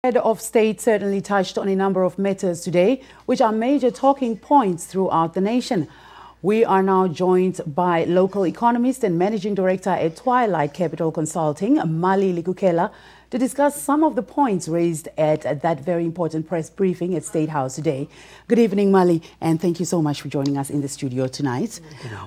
Head of State certainly touched on a number of matters today, which are major talking points throughout the nation. We are now joined by local economist and managing director at Twilight Capital Consulting, Mally Likukela, to discuss some of the points raised at that very important press briefing at State House today. Good evening, Mally, and thank you so much for joining us in the studio tonight.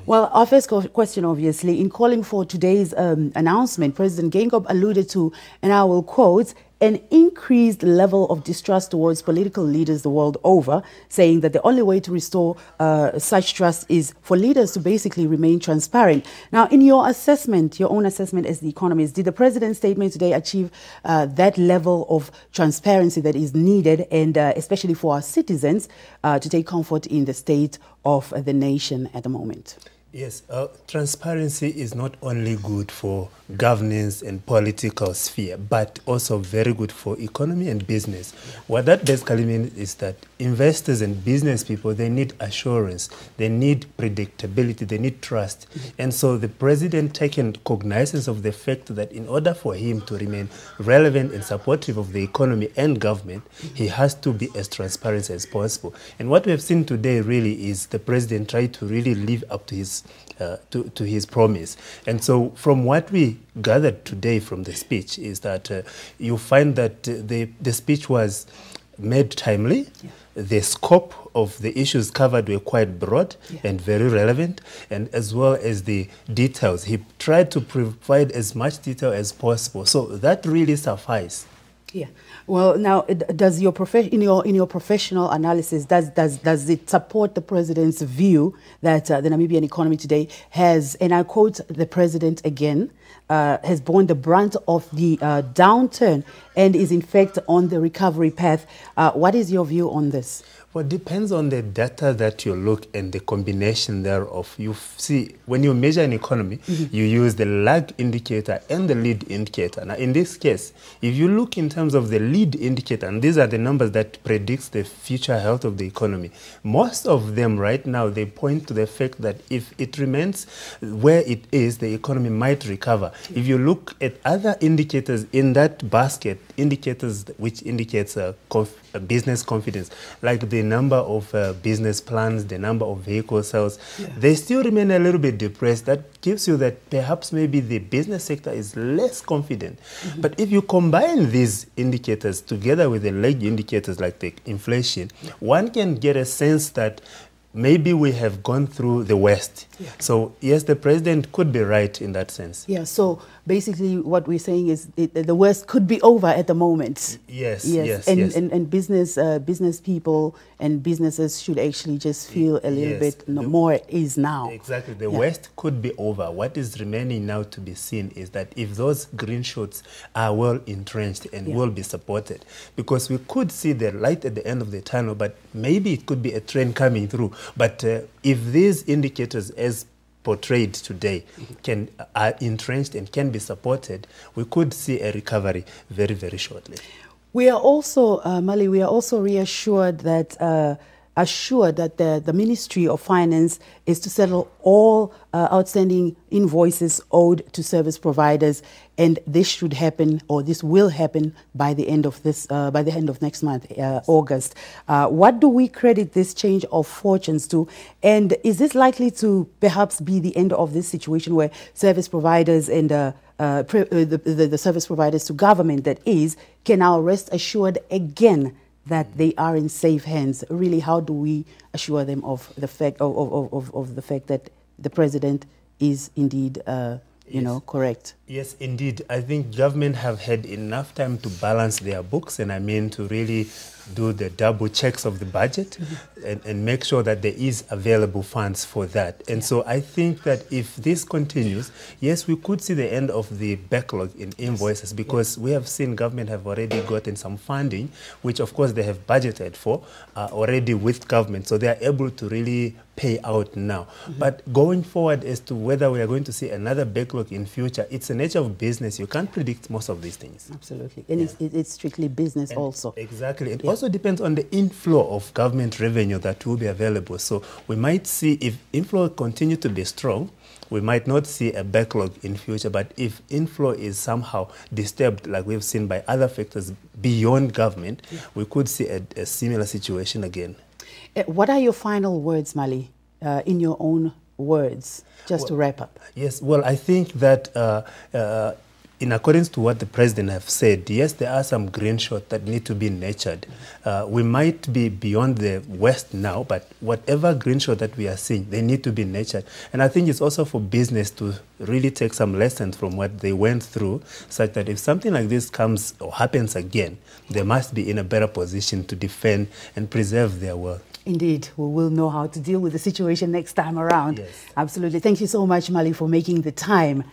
Well, our first question, obviously, in calling for today's announcement, President Gengob alluded to, and I will quote, an increased level of distrust towards political leaders the world over, saying that the only way to restore such trust is for leaders to basically remain transparent. Now, in your assessment, your own assessment as the economist, did the president's statement today achieve that level of transparency that is needed, and especially for our citizens to take comfort in the state of the nation at the moment? Yes, transparency is not only good for governance and political sphere, but also very good for economy and business. What that basically means is that investors and business people, they need assurance, they need predictability, they need trust. And so the president taking cognizance of the fact that in order for him to remain relevant and supportive of the economy and government, he has to be as transparent as possible. And what we have seen today really is the president trying to really live up to his promise. And so from what we gathered today from the speech is that you find that the speech was made timely. Yeah. The scope of the issues covered were quite broad and very relevant, and as well as the details. He tried to provide as much detail as possible. So that really suffices. Yeah. Well, now, does your in your professional analysis, does it support the president's view that the Namibian economy today has, and I quote the president again, has borne the brunt of the downturn and is in fact on the recovery path? What is your view on this? Well, it depends on the data that you look and the combination thereof. You see, when you measure an economy, you use the lag indicator and the lead indicator. Now, in this case, if you look in terms of the lead indicator, and these are the numbers that predicts the future health of the economy, most of them right now, they point to the fact that if it remains where it is, the economy might recover. If you look at other indicators in that basket, indicators which indicates business confidence, like the number of business plans, the number of vehicle sales, they still remain a little bit depressed. That gives you that perhaps maybe the business sector is less confident. But if you combine these indicators together with the lag indicators like the inflation, one can get a sense that maybe we have gone through the worst. So, yes, the president could be right in that sense. Yeah, so basically what we're saying is the worst could be over at the moment. Yes. And business people and businesses should actually just feel a little bit more at ease now. Exactly. The worst could be over. What is remaining now to be seen is that if those green shoots are well entrenched and will be supported, because we could see the light at the end of the tunnel, but maybe it could be a train coming through. But if these indicators, as portrayed today, are entrenched and can be supported, we could see a recovery very, very shortly. We are also, Mally, we are also reassured that the Ministry of Finance is to settle all outstanding invoices owed to service providers, and this should happen, or this will happen, by the end of next month, August. What do we credit this change of fortunes to, and is this likely to perhaps be the end of this situation where service providers and the service providers to government, that is, can now rest assured again that they are in safe hands? Really, how do we assure them of the fact of the fact that the president is indeed correct? Yes, indeed. I think government have had enough time to balance their books, and I mean to really do the double checks of the budget and make sure that there is available funds for that. And so I think that if this continues, yes, we could see the end of the backlog in invoices, because we have seen government have already gotten some funding, which of course they have budgeted for already with government. So they are able to really pay out now. But going forward as to whether we are going to see another backlog in future, it's the nature of business. You can't predict most of these things. Absolutely. And it's strictly business also. Exactly. It also depends on the inflow of government revenue that will be available. So we might see, if inflow continue to be strong, we might not see a backlog in future, but if inflow is somehow disturbed, like we've seen by other factors beyond government, we could see a similar situation again. What are your final words, Mally, in your own words, just to wrap up? Yes, well, I think that in accordance to what the president have said, yes, there are some green shoots that need to be nurtured. We might be beyond the West now, but whatever green shoot that we are seeing, they need to be nurtured. And I think it's also for business to really take some lessons from what they went through, such that if something like this comes or happens again, they must be in a better position to defend and preserve their wealth. Indeed, we will know how to deal with the situation next time around. Yes. Absolutely. Thank you so much, Mally, for making the time.